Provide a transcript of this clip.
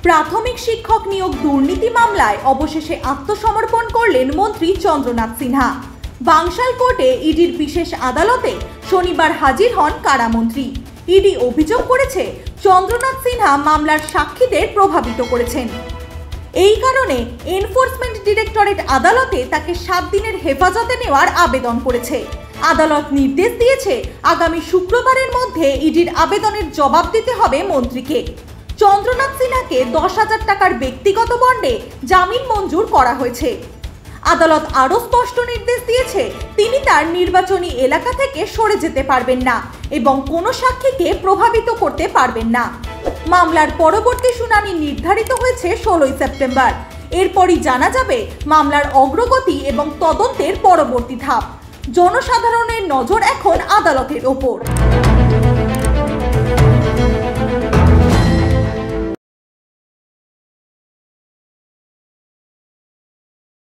প্রাথমিক শিক্ষক নিয়োগ দুর্নীতি মামলায় অবশেষে আত্মসমর্পণ করলেন মন্ত্রী চন্দ্রনাথ সিনহা। বাংশাল কোর্টে ইডির বিশেষ আদালতে শনিবার হাজির হন কারামন্ত্রী। ইডি অভিযোগ করেছে চন্দ্রনাথ সিনহা মামলার সাক্ষীদের প্রভাবিত করেছেন। এই কারণে এনফোর্সমেন্ট ডিরেক্টরেট আদালতে তাকে 7 দিনের হেফাজতে নেওয়ার আবেদন করেছে। আদালত নির্দেশ দিয়েছে আগামী শুক্রবারের মধ্যে ইডির আবেদনের জবাব দিতে হবে মন্ত্রীকে। চন্দ্রনাথ সিনহাকে 10,000 টাকার ব্যক্তিগত বন্ডে জামিন মঞ্জুর করা হয়েছে। আদালত আরও স্পষ্ট নির্দেশ দিয়েছে তিনি তার নির্বাচনী এলাকা থেকে সরে যেতে পারবেন না এবং কোনো সাক্ষীকে প্রভাবিত করতে পারবেন না। মামলার পরবর্তী শুনানি নির্ধারিত হয়েছে 16 সেপ্টেম্বর। এরপরই জানা যাবে মামলার অগ্রগতি এবং তদন্তের পরবর্তী ধাপ। জনসাধারণের নজর এখন আদালতের ওপর।